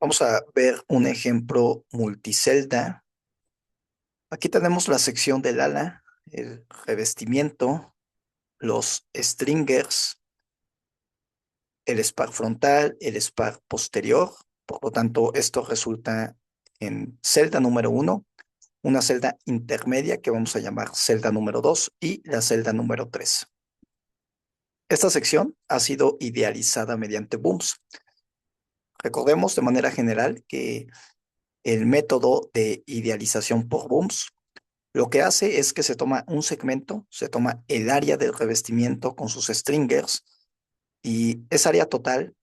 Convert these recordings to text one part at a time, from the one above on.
Vamos a ver un ejemplo multicelda. Aquí tenemos la sección del ala, el revestimiento, los stringers, el spar frontal, el spar posterior. Por lo tanto, esto resulta en celda número uno, una celda intermedia que vamos a llamar celda número 2 y la celda número 3. Esta sección ha sido idealizada mediante booms. Recordemos de manera general que el método de idealización por booms lo que hace es que se toma un segmento, se toma el área del revestimiento con sus stringers y esa área total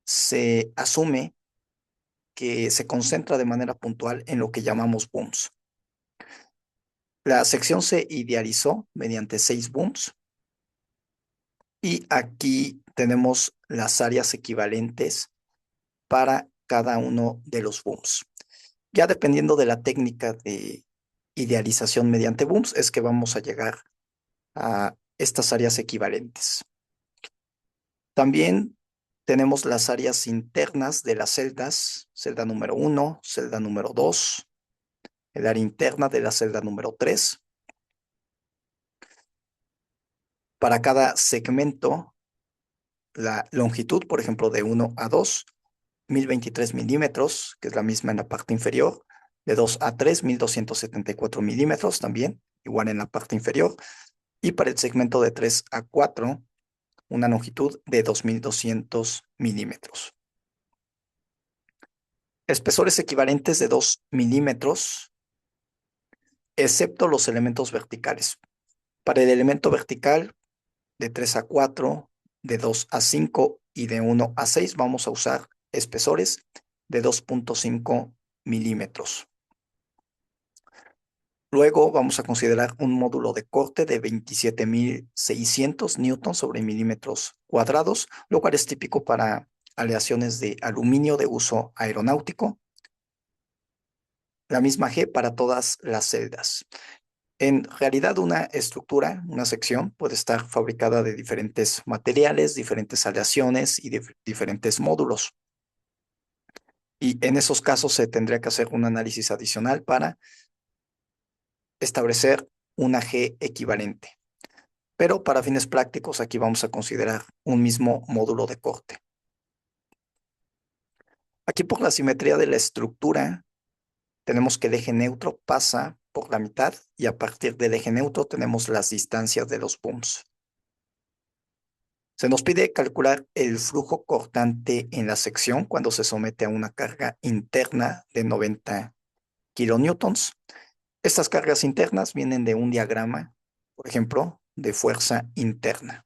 se asume que se concentra de manera puntual en lo que llamamos booms. La sección se idealizó mediante 6 booms y aquí tenemos las áreas equivalentes para cada uno de los booms. Ya dependiendo de la técnica de idealización mediante booms es que vamos a llegar a estas áreas equivalentes. También tenemos las áreas internas de las celdas, celda número uno, celda número 2, el área interna de la celda número 3. Para cada segmento, la longitud, por ejemplo, de uno a 2, 1023 milímetros, que es la misma en la parte inferior, de 2 a 3, 1274 milímetros también, igual en la parte inferior, y para el segmento de 3 a 4, una longitud de 2200 milímetros. Espesores equivalentes de 2 milímetros, excepto los elementos verticales. Para el elemento vertical, de 3 a 4, de 2 a 5 y de 1 a 6, vamos a usar espesores de 2.5 milímetros. Luego vamos a considerar un módulo de corte de 27.600 newtons sobre milímetros cuadrados, lo cual es típico para aleaciones de aluminio de uso aeronáutico. La misma G para todas las celdas. En realidad, una estructura, una sección, puede estar fabricada de diferentes materiales, diferentes aleaciones y de diferentes módulos. Y en esos casos se tendría que hacer un análisis adicional para establecer una G equivalente. Pero para fines prácticos, aquí vamos a considerar un mismo módulo de corte. Aquí por la simetría de la estructura, tenemos que el eje neutro pasa por la mitad y a partir del eje neutro tenemos las distancias de los booms. Se nos pide calcular el flujo cortante en la sección cuando se somete a una carga interna de 90 kilonewtons. Estas cargas internas vienen de un diagrama, por ejemplo, de fuerza interna.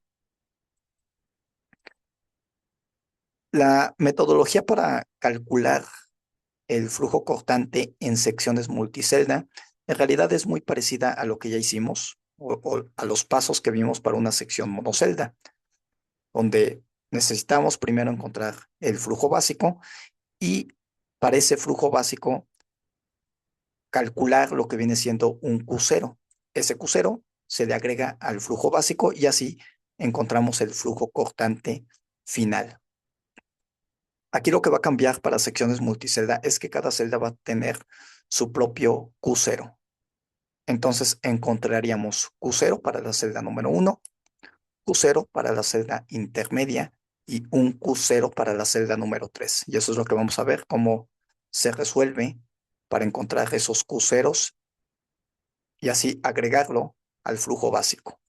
La metodología para calcular el flujo cortante en secciones multicelda en realidad es muy parecida a lo que ya hicimos o a los pasos que vimos para una sección monocelda, donde necesitamos primero encontrar el flujo básico y para ese flujo básico calcular lo que viene siendo un Q0. Ese Q0 se le agrega al flujo básico y así encontramos el flujo cortante final. Aquí lo que va a cambiar para secciones multicelda es que cada celda va a tener su propio Q0. Entonces encontraríamos Q0 para la celda número 1, Q0 para la celda intermedia y un Q0 para la celda número 3. Y eso es lo que vamos a ver cómo se resuelve para encontrar esos Q0s y así agregarlo al flujo básico.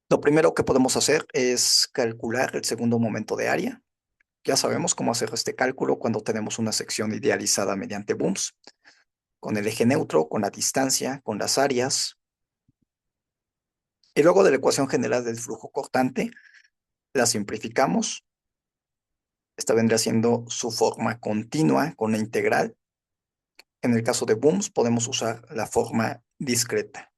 Lo primero que podemos hacer es calcular el segundo momento de área. Ya sabemos cómo hacer este cálculo cuando tenemos una sección idealizada mediante booms, con el eje neutro, con la distancia, con las áreas. Y luego de la ecuación general del flujo cortante, la simplificamos. Esta vendría siendo su forma continua con la integral. En el caso de booms podemos usar la forma discreta.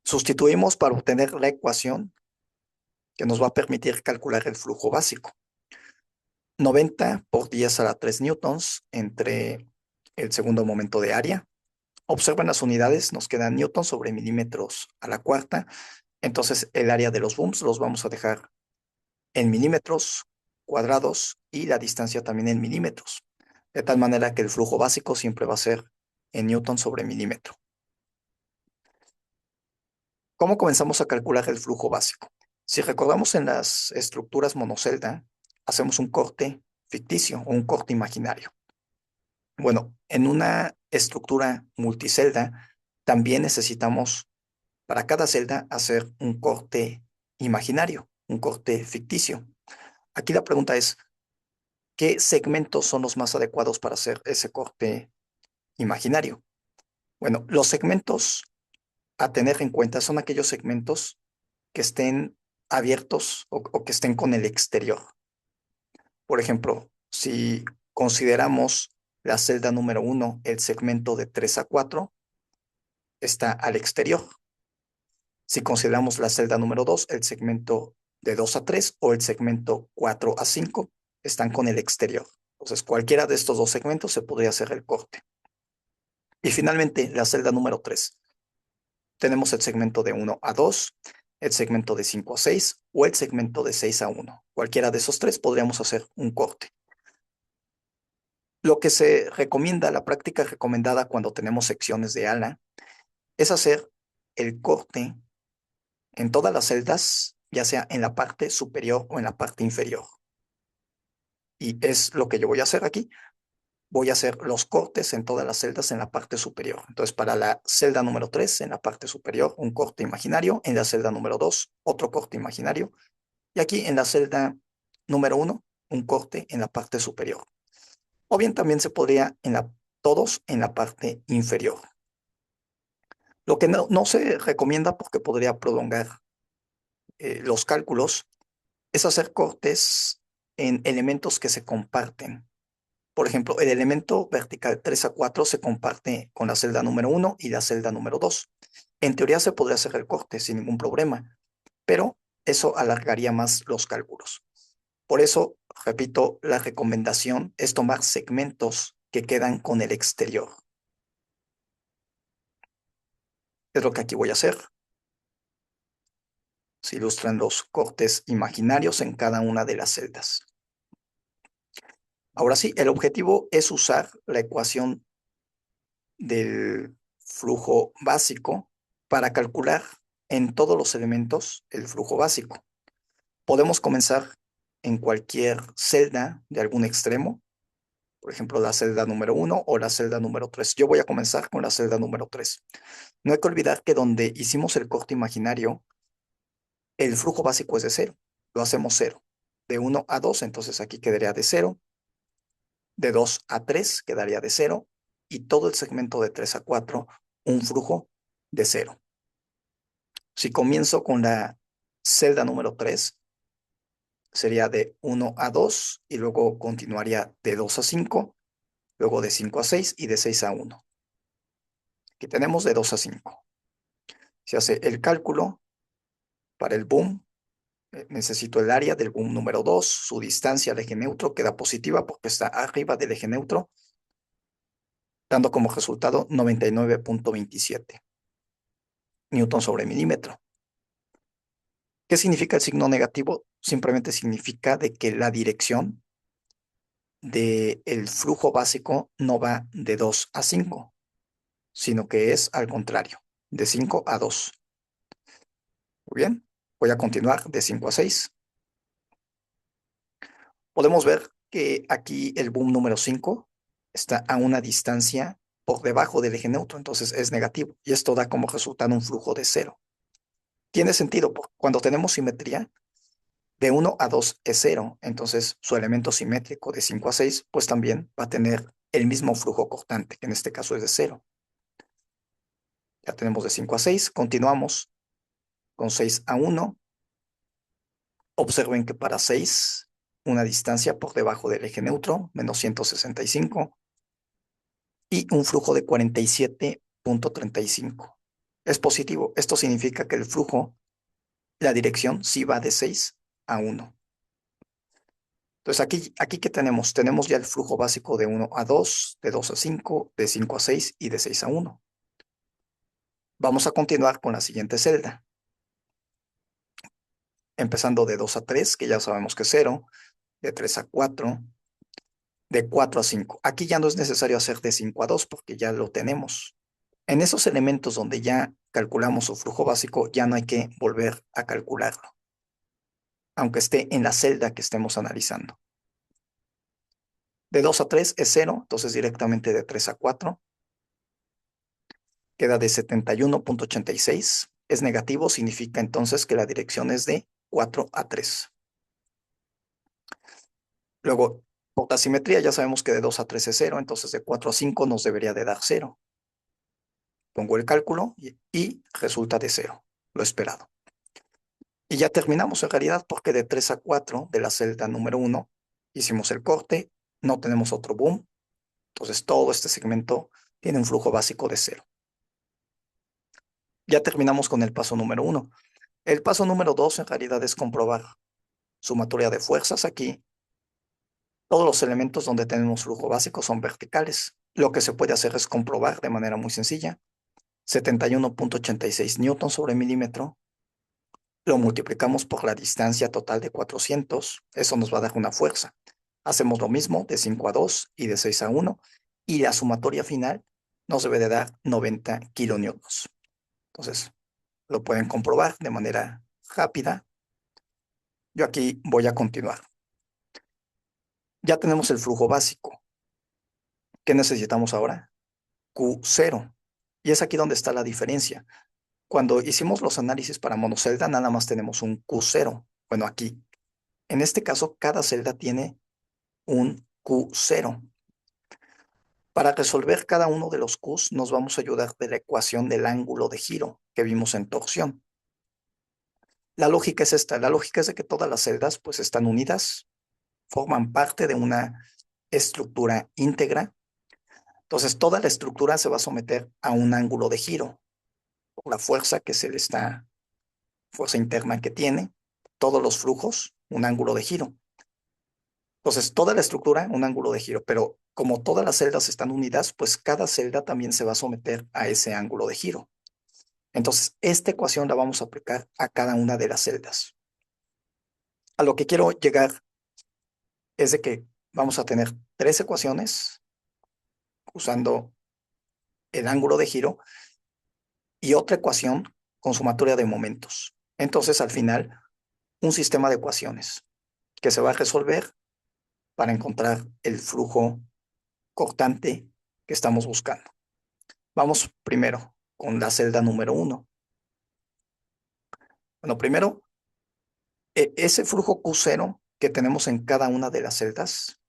Sustituimos para obtener la ecuación que nos va a permitir calcular el flujo básico. 90 por 10 a la 3 newtons entre el segundo momento de área Observen las unidades, nos quedan newton sobre milímetros a la cuarta. Entonces el área de los booms los vamos a dejar en milímetros cuadrados y la distancia también en milímetros. De tal manera que el flujo básico siempre va a ser en newton sobre milímetro. ¿Cómo comenzamos a calcular el flujo básico? Si recordamos en las estructuras monocelda, hacemos un corte ficticio o un corte imaginario. Bueno, en una estructura multicelda también necesitamos para cada celda hacer un corte imaginario, un corte ficticio. Aquí la pregunta es, ¿qué segmentos son los más adecuados para hacer ese corte imaginario? Bueno, los segmentos a tener en cuenta son aquellos segmentos que estén abiertos o que estén con el exterior. Por ejemplo, si consideramos la celda número 1, el segmento de 3 a 4 está al exterior. Si consideramos la celda número 2, el segmento de 2 a 3 o el segmento 4 a 5 están con el exterior. Entonces, cualquiera de estos dos segmentos se podría hacer el corte. Y finalmente, la celda número 3. Tenemos el segmento de 1 a 2, el segmento de 5 a 6 o el segmento de 6 a 1. Cualquiera de esos tres podríamos hacer un corte. Lo que se recomienda, la práctica recomendada cuando tenemos secciones de ala, es hacer el corte en todas las celdas, ya sea en la parte superior o en la parte inferior. Y es lo que yo voy a hacer aquí. Voy a hacer los cortes en todas las celdas en la parte superior. Entonces, para la celda número 3, en la parte superior, un corte imaginario. En la celda número 2, otro corte imaginario. Y aquí en la celda número 1, un corte en la parte superior. O bien también se podría todos en la parte inferior. Lo que no se recomienda porque podría prolongar los cálculos es hacer cortes en elementos que se comparten. Por ejemplo, el elemento vertical 3 a 4 se comparte con la celda número 1 y la celda número 2. En teoría se podría hacer el corte sin ningún problema, pero eso alargaría más los cálculos. Por eso, repito, la recomendación es tomar segmentos que quedan con el exterior. Es lo que aquí voy a hacer. Se ilustran los cortes imaginarios en cada una de las celdas. Ahora sí, el objetivo es usar la ecuación del flujo básico para calcular en todos los elementos el flujo básico. Podemos comenzar en cualquier celda de algún extremo, por ejemplo, la celda número 1 o la celda número 3. Yo voy a comenzar con la celda número 3. No hay que olvidar que donde hicimos el corte imaginario, el flujo básico es de cero. Lo hacemos cero. De 1 a 2, entonces aquí quedaría de cero. De 2 a 3 quedaría de cero. Y todo el segmento de 3 a 4, un flujo de cero. Si comienzo con la celda número 3, sería de 1 a 2 y luego continuaría de 2 a 5, luego de 5 a 6 y de 6 a 1. Aquí tenemos de 2 a 5. Se hace el cálculo para el boom. Necesito el área del boom número 2, su distancia al eje neutro queda positiva porque está arriba del eje neutro, dando como resultado 99.27 newton sobre milímetro. ¿Qué significa el signo negativo? Simplemente significa de que la dirección del flujo básico no va de 2 a 5, sino que es al contrario, de 5 a 2. Muy bien, voy a continuar de 5 a 6. Podemos ver que aquí el boom número 5 está a una distancia por debajo del eje neutro, entonces es negativo. Y esto da como resultado un flujo de cero. Tiene sentido, porque cuando tenemos simetría, de 1 a 2 es cero, entonces su elemento simétrico de 5 a 6, pues también va a tener el mismo flujo cortante, que en este caso es de cero. Ya tenemos de 5 a 6, continuamos con 6 a 1. Observen que para 6, una distancia por debajo del eje neutro, menos 165, y un flujo de 47.35. Es positivo. Esto significa que el flujo, la dirección, sí va de 6 a 1. Entonces, aquí ¿qué tenemos? Tenemos ya el flujo básico de 1 a 2, de 2 a 5, de 5 a 6 y de 6 a 1. Vamos a continuar con la siguiente celda, empezando de 2 a 3, que ya sabemos que es 0, de 3 a 4, de 4 a 5. Aquí ya no es necesario hacer de 5 a 2 porque ya lo tenemos. En esos elementos donde ya calculamos su flujo básico, ya no hay que volver a calcularlo, aunque esté en la celda que estemos analizando. De 2 a 3 es 0, entonces directamente de 3 a 4 queda de 71.86. Es negativo, significa entonces que la dirección es de 4 a 3. Luego, por la simetría ya sabemos que de 2 a 3 es 0, entonces de 4 a 5 nos debería de dar 0. Pongo el cálculo y resulta de 0, lo esperado. Y ya terminamos en realidad porque de 3 a 4 de la celda número 1 hicimos el corte, no tenemos otro boom, entonces todo este segmento tiene un flujo básico de 0. Ya terminamos con el paso número 1. El paso número 2 en realidad es comprobar sumatoria de fuerzas. Aquí todos los elementos donde tenemos flujo básico son verticales. Lo que se puede hacer es comprobar de manera muy sencilla. 71.86 newton sobre milímetro. Lo multiplicamos por la distancia total de 400. Eso nos va a dar una fuerza. Hacemos lo mismo de 5 a 2 y de 6 a 1. Y la sumatoria final nos debe de dar 90 kilonewtons. Entonces, lo pueden comprobar de manera rápida. Yo aquí voy a continuar. Ya tenemos el flujo básico. ¿Qué necesitamos ahora? Q0. Y es aquí donde está la diferencia. Cuando hicimos los análisis para monocelda, nada más tenemos un Q0. Bueno, aquí, en este caso, cada celda tiene un Q0. Para resolver cada uno de los Qs, nos vamos a ayudar de la ecuación del ángulo de giro que vimos en torsión. La lógica es esta. La lógica es de que todas las celdas pues están unidas, forman parte de una estructura íntegra. Entonces, toda la estructura se va a someter a un ángulo de giro por la fuerza que se le está, fuerza interna que tiene, todos los flujos, un ángulo de giro. Entonces, toda la estructura, un ángulo de giro, pero como todas las celdas están unidas, pues cada celda también se va a someter a ese ángulo de giro. Entonces, esta ecuación la vamos a aplicar a cada una de las celdas. A lo que quiero llegar es de que vamos a tener tres ecuaciones usando el ángulo de giro y otra ecuación con sumatoria de momentos. Entonces, al final, un sistema de ecuaciones que se va a resolver para encontrar el flujo cortante que estamos buscando. Vamos primero con la celda número 1. Bueno, primero, ese flujo Q0 que tenemos en cada una de las celdas,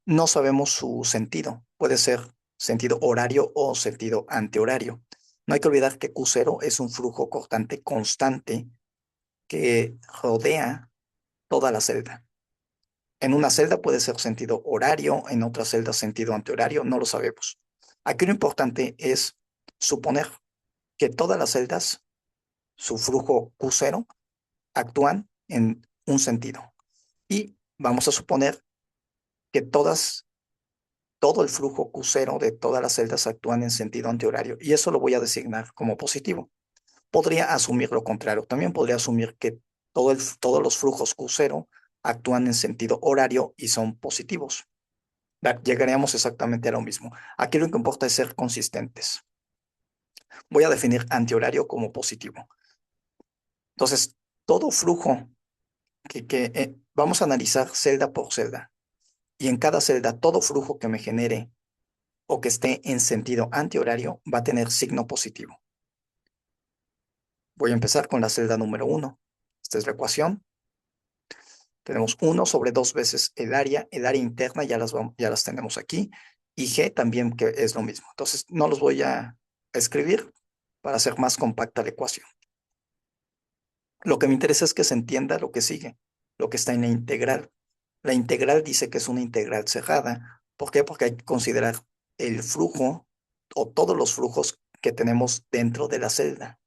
no sabemos su sentido. Puede ser sentido horario o sentido antihorario. No hay que olvidar que Q0 es un flujo cortante constante que rodea toda la celda. En una celda puede ser sentido horario, en otra celda sentido antihorario, no lo sabemos. Aquí lo importante es suponer que todas las celdas, su flujo Q0, actúan en un sentido. Y vamos a suponer que todo el flujo Q0 de todas las celdas actúan en sentido antihorario. Y eso lo voy a designar como positivo. Podría asumir lo contrario. También podría asumir que todos los flujos Q0 actúan en sentido horario y son positivos. Llegaríamos exactamente a lo mismo. Aquí lo que importa es ser consistentes. Voy a definir antihorario como positivo. Entonces, todo flujo que vamos a analizar celda por celda. Y en cada celda, todo flujo que me genere o que esté en sentido antihorario va a tener signo positivo. Voy a empezar con la celda número 1. Esta es la ecuación. Tenemos 1 sobre 2 veces el área interna ya las tenemos aquí, y G también, que es lo mismo. Entonces, no los voy a escribir para hacer más compacta la ecuación. Lo que me interesa es que se entienda lo que sigue, lo que está en la integral. La integral dice que es una integral cerrada. ¿Por qué? Porque hay que considerar el flujo o todos los flujos que tenemos dentro de la celda.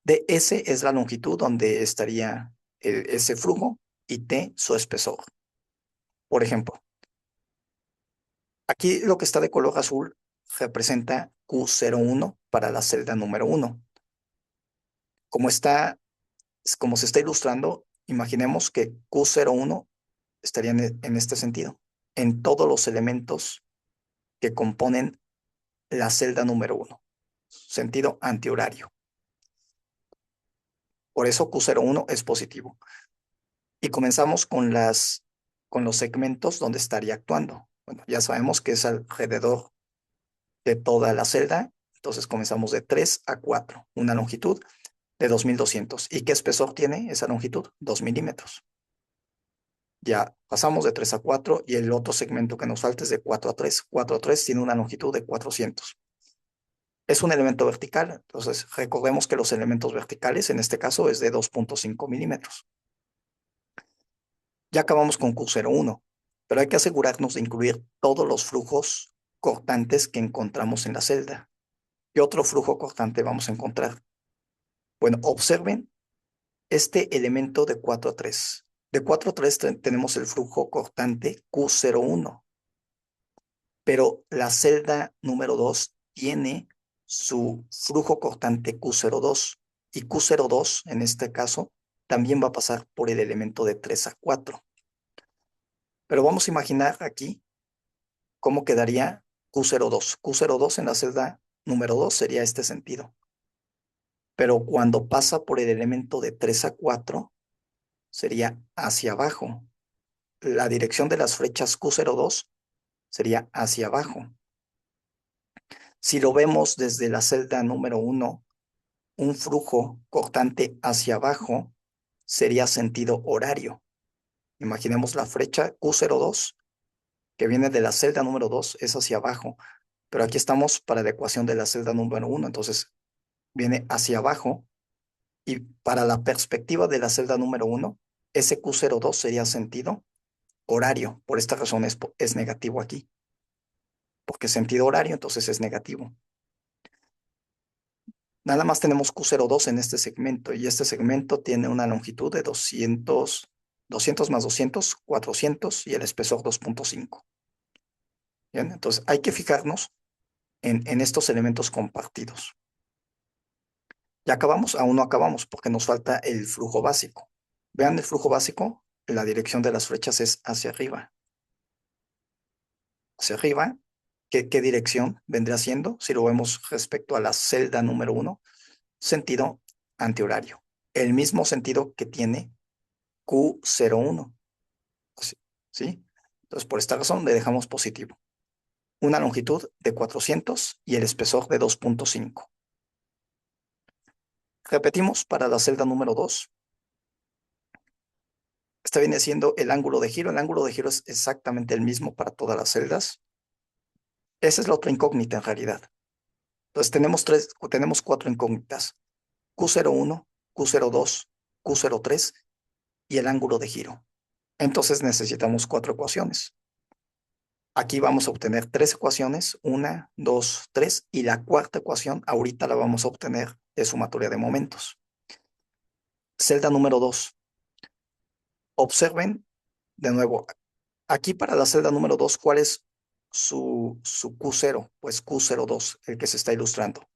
ds es la longitud donde estaría ese flujo y T su espesor. Por ejemplo, aquí lo que está de color azul representa Q01 para la celda número 1. Como como se está ilustrando, imaginemos que Q01 estaría en este sentido, en todos los elementos que componen la celda número 1, sentido antihorario. Por eso Q01 es positivo. Y comenzamos con los segmentos donde estaría actuando. Bueno, ya sabemos que es alrededor de toda la celda, entonces comenzamos de 3 a 4, una longitud de 2200. ¿Y qué espesor tiene esa longitud? 2 milímetros. Ya pasamos de 3 a 4 y el otro segmento que nos falta es de 4 a 3. 4 a 3 tiene una longitud de 400. Es un elemento vertical, entonces recordemos que los elementos verticales en este caso es de 2.5 milímetros. Ya acabamos con Q01, pero hay que asegurarnos de incluir todos los flujos cortantes que encontramos en la celda. ¿Qué otro flujo cortante vamos a encontrar? Bueno, observen este elemento de 4 a 3. De 4 a 3 tenemos el flujo cortante Q01, pero la celda número 2 tiene su flujo cortante Q02 y Q02 en este caso también va a pasar por el elemento de 3 a 4. Pero vamos a imaginar aquí cómo quedaría Q02. Q02 en la celda número 2 sería este sentido. Pero cuando pasa por el elemento de 3 a 4 sería hacia abajo. La dirección de las flechas Q02 sería hacia abajo. Si lo vemos desde la celda número 1, un flujo cortante hacia abajo sería sentido horario. Imaginemos la flecha Q02 que viene de la celda número 2 es hacia abajo, pero aquí estamos para la ecuación de la celda número 1, entonces viene hacia abajo y para la perspectiva de la celda número 1, ese Q02 sería sentido horario. Por esta razón es negativo aquí, porque sentido horario entonces es negativo. Nada más tenemos Q02 en este segmento y este segmento tiene una longitud de 200 más 200, 400 y el espesor 2.5. Bien, entonces hay que fijarnos en estos elementos compartidos. Ya acabamos, aún no acabamos porque nos falta el flujo básico. Vean el flujo básico, la dirección de las flechas es hacia arriba. Hacia arriba, ¿qué dirección vendría siendo? Si lo vemos respecto a la celda número 1, sentido antihorario. El mismo sentido que tiene Q01. ¿Sí? ¿Sí? Entonces, por esta razón le dejamos positivo. Una longitud de 400 y el espesor de 2.5. Repetimos para la celda número 2. Este viene siendo el ángulo de giro. El ángulo de giro es exactamente el mismo para todas las celdas. Esa es la otra incógnita en realidad. Entonces tenemos cuatro incógnitas. Q01, Q02, Q03 y el ángulo de giro. Entonces necesitamos cuatro ecuaciones. Aquí vamos a obtener tres ecuaciones, una, dos, tres, y la cuarta ecuación ahorita la vamos a obtener de sumatoria de momentos. Celda número 2. Observen de nuevo, aquí para la celda número 2, ¿cuál es su Q0? Pues Q02, el que se está ilustrando,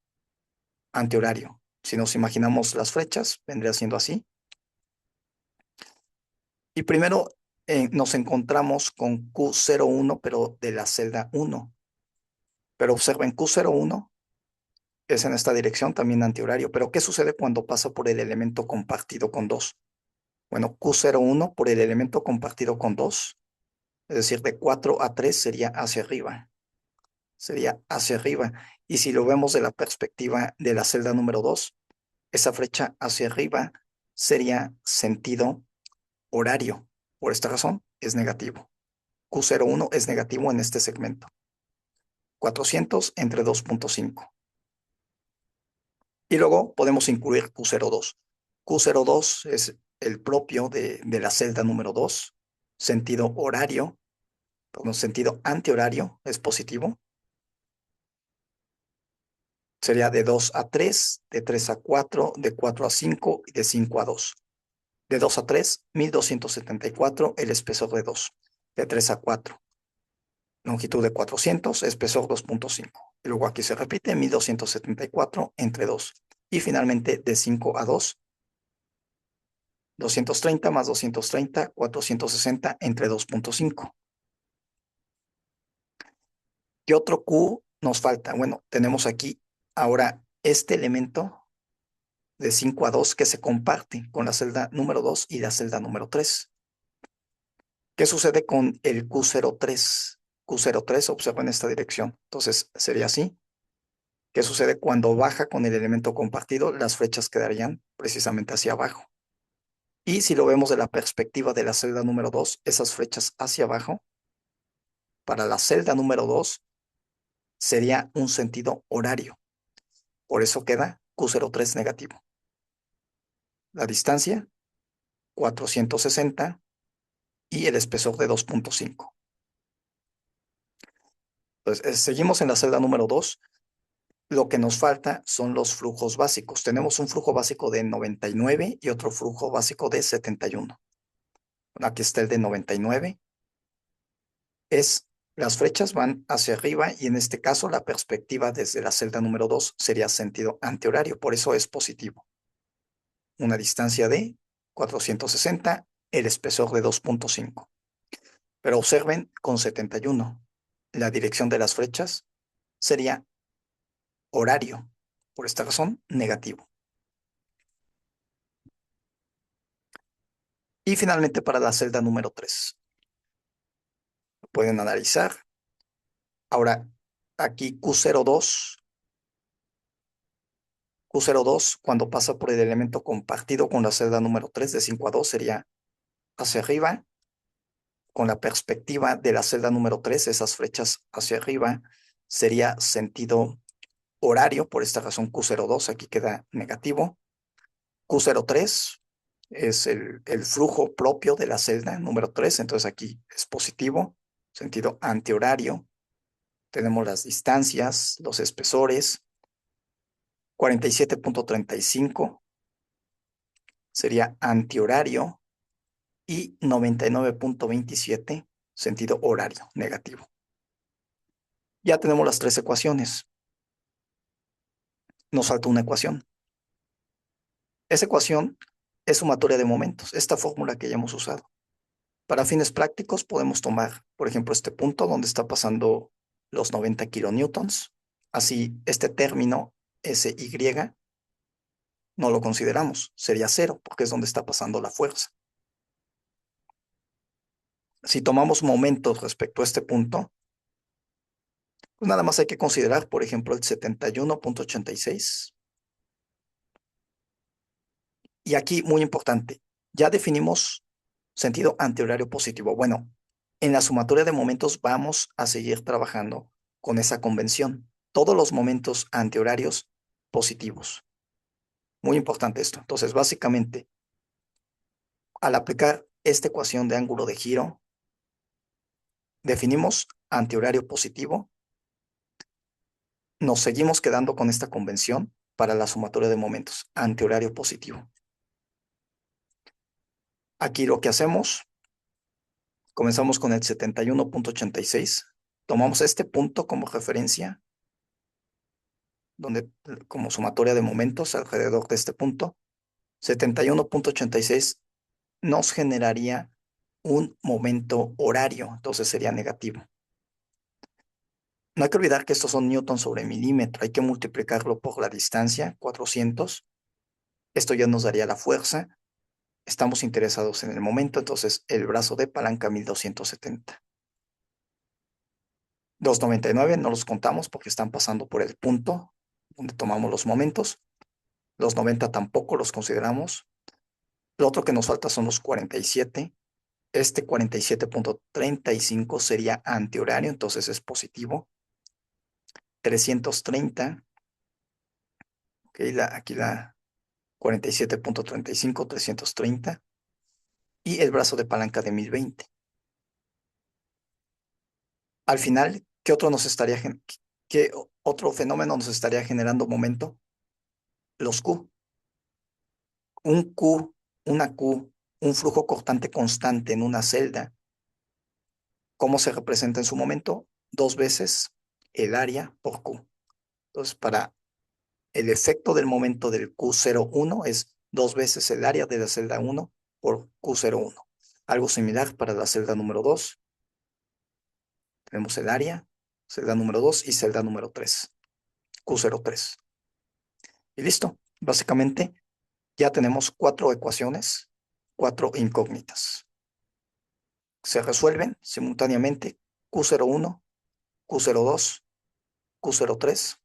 antihorario. Si nos imaginamos las flechas, vendría siendo así. Y primero nos encontramos con Q01, pero de la celda 1. Pero observen, Q01 es en esta dirección, también antihorario. Pero ¿qué sucede cuando pasa por el elemento compartido con 2? Bueno, Q01 por el elemento compartido con 2, es decir, de 4 a 3 sería hacia arriba. Sería hacia arriba. Y si lo vemos de la perspectiva de la celda número 2, esa flecha hacia arriba sería sentido horario. Por esta razón es negativo. Q01 es negativo en este segmento. 400 entre 2.5. Y luego podemos incluir Q02. Q02 es el propio de la celda número 2. Sentido horario, perdón, sentido antihorario es positivo. Sería de 2 a 3, de 3 a 4, de 4 a 5 y de 5 a 2. De 2 a 3, 1274, el espesor de 2. De 3 a 4, longitud de 400, espesor 2.5. Luego aquí se repite 1274 entre 2. Y finalmente de 5 a 2, 230 más 230, 460 entre 2.5. ¿Qué otro Q nos falta? Bueno, tenemos aquí ahora este elemento de 5 a 2 que se comparte con la celda número 2 y la celda número 3. ¿Qué sucede con el Q03? Q03 observa en esta dirección. Entonces sería así. ¿Qué sucede cuando baja con el elemento compartido? Las flechas quedarían precisamente hacia abajo. Y si lo vemos de la perspectiva de la celda número 2, esas flechas hacia abajo, para la celda número 2 sería un sentido horario. Por eso queda Q03 negativo. La distancia, 460 y el espesor de 2.5. Entonces, seguimos en la celda número 2. Lo que nos falta son los flujos básicos. Tenemos un flujo básico de 99 y otro flujo básico de 71. Aquí está el de 99. Las flechas van hacia arriba y en este caso la perspectiva desde la celda número 2 sería sentido antihorario. Por eso es positivo. Una distancia de 460, el espesor de 2.5. Pero observen con 71. La dirección de las flechas sería horario. Por esta razón, negativo. Y finalmente para la celda número 3. Pueden analizar. Ahora, aquí Q02, cuando pasa por el elemento compartido con la celda número 3 de 5 a 2 sería hacia arriba. Con la perspectiva de la celda número 3, esas flechas hacia arriba sería sentido horario. Por esta razón, Q02 aquí queda negativo. Q03 es el flujo propio de la celda número 3, entonces aquí es positivo, sentido antihorario. Tenemos las distancias, los espesores. 47.35 sería antihorario y 99.27 sentido horario negativo. Ya tenemos las tres ecuaciones. Nos falta una ecuación. Esa ecuación es sumatoria de momentos, esta fórmula que ya hemos usado. Para fines prácticos podemos tomar, por ejemplo, este punto donde está pasando los 90 kilonewtons. Así, este término SY no lo consideramos, sería cero, porque es donde está pasando la fuerza. Si tomamos momentos respecto a este punto, pues nada más hay que considerar, por ejemplo, el 71.86. Y aquí, muy importante, ya definimos sentido antihorario positivo. Bueno, en la sumatoria de momentos vamos a seguir trabajando con esa convención. Todos los momentos antihorarios positivos. Muy importante esto. Entonces, básicamente, al aplicar esta ecuación de ángulo de giro, definimos antihorario positivo, nos seguimos quedando con esta convención para la sumatoria de momentos, antihorario positivo. Aquí lo que hacemos, comenzamos con el 71.86, tomamos este punto como referencia, donde como sumatoria de momentos alrededor de este punto, 71.86 nos generaría un momento horario, entonces sería negativo. No hay que olvidar que estos son newtons sobre milímetro, hay que multiplicarlo por la distancia, 400. Esto ya nos daría la fuerza. Estamos interesados en el momento, entonces el brazo de palanca 1270. 299 no los contamos porque están pasando por el punto donde tomamos los momentos. Los 90 tampoco los consideramos. Lo otro que nos falta son los 47. Este 47.35 sería antihorario, entonces es positivo. 330. Okay, aquí la 47.35, 330. Y el brazo de palanca de 1020. Al final, ¿qué otro fenómeno nos estaría generando momento? Los Q. Un Q, una Q, un flujo cortante constante en una celda. ¿Cómo se representa en su momento? Dos veces el área por Q. Entonces, para el efecto del momento del Q01 es 2 veces el área de la celda 1 por Q01. Algo similar para la celda número 2. Tenemos el área, celda número 2 y celda número 3, Q03. Y listo. Básicamente ya tenemos 4 ecuaciones, 4 incógnitas. Se resuelven simultáneamente Q01, Q02, Q03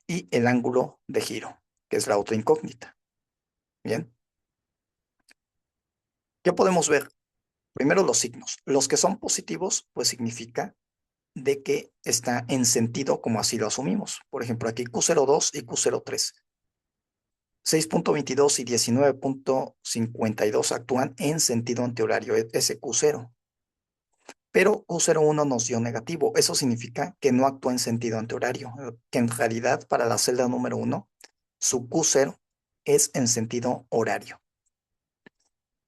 y el ángulo de giro, que es la otra incógnita. Bien. ¿Qué podemos ver? Primero los signos. Los que son positivos, pues significa de que está en sentido como así lo asumimos. Por ejemplo, aquí Q02 y Q03. 6.22 y 19.52 actúan en sentido antihorario, ese Q0. Pero Q01 nos dio negativo. Eso significa que no actúa en sentido antihorario, que en realidad para la celda número 1, su Q0 es en sentido horario.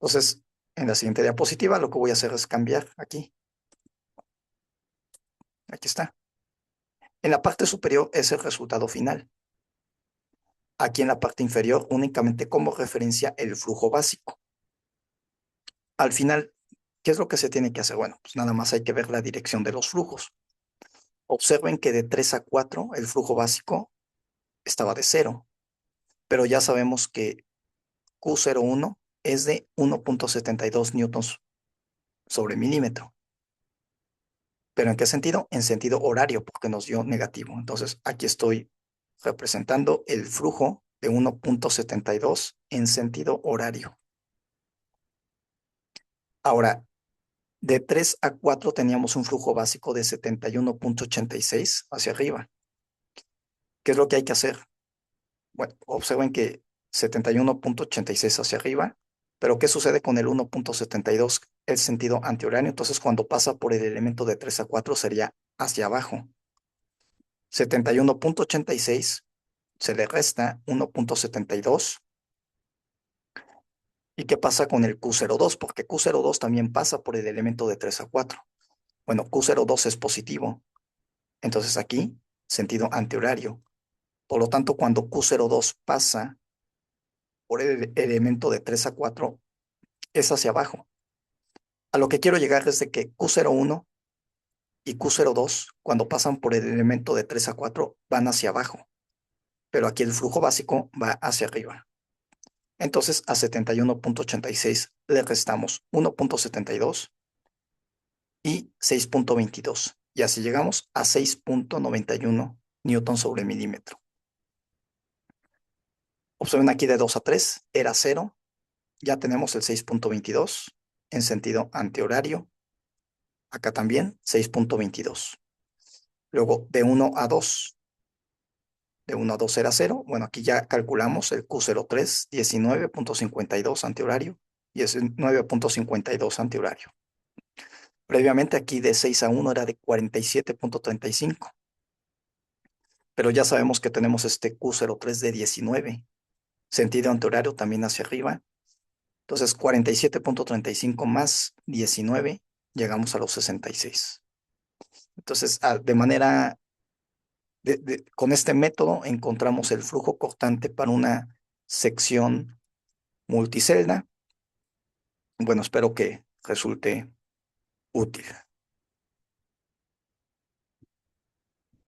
Entonces, en la siguiente diapositiva lo que voy a hacer es cambiar aquí. Aquí está. En la parte superior es el resultado final. Aquí en la parte inferior únicamente como referencia el flujo básico. Al final, ¿qué es lo que se tiene que hacer? Bueno, pues nada más hay que ver la dirección de los flujos. Observen que de 3 a 4 el flujo básico estaba de 0, pero ya sabemos que Q01 es de 1.72 newtons sobre milímetro. ¿Pero en qué sentido? En sentido horario, porque nos dio negativo. Entonces, aquí estoy representando el flujo de 1.72 en sentido horario. Ahora, de 3 a 4 teníamos un flujo básico de 71.86 hacia arriba. ¿Qué es lo que hay que hacer? Bueno, observen que 71.86 hacia arriba, pero ¿qué sucede con el 1.72? El sentido antihorario. Entonces, cuando pasa por el elemento de 3 a 4 sería hacia abajo. 71.86 se le resta 1.72. ¿Y qué pasa con el Q02? Porque Q02 también pasa por el elemento de 3 a 4. Bueno, Q02 es positivo. Entonces aquí, sentido antihorario. Por lo tanto, cuando Q02 pasa por el elemento de 3 a 4, es hacia abajo. A lo que quiero llegar es de que Q01 y Q02, cuando pasan por el elemento de 3 a 4, van hacia abajo. Pero aquí el flujo básico va hacia arriba. Entonces, a 71.86 le restamos 1.72 y 6.22. Y así llegamos a 6.91 newton sobre milímetro. Observen aquí de 2 a 3, era 0. Ya tenemos el 6.22 en sentido antihorario. Acá también 6.22. Luego de 1 a 2. De 1 a 2 era 0. Bueno, aquí ya calculamos el Q03, 19.52 antihorario y es 9.52 antihorario. Previamente aquí de 6 a 1 era de 47.35. Pero ya sabemos que tenemos este Q03 de 19. Sentido antihorario también hacia arriba. Entonces 47.35 más 19, llegamos a los 66. Entonces, de manera, con este método encontramos el flujo cortante para una sección multicelda. Bueno, espero que resulte útil.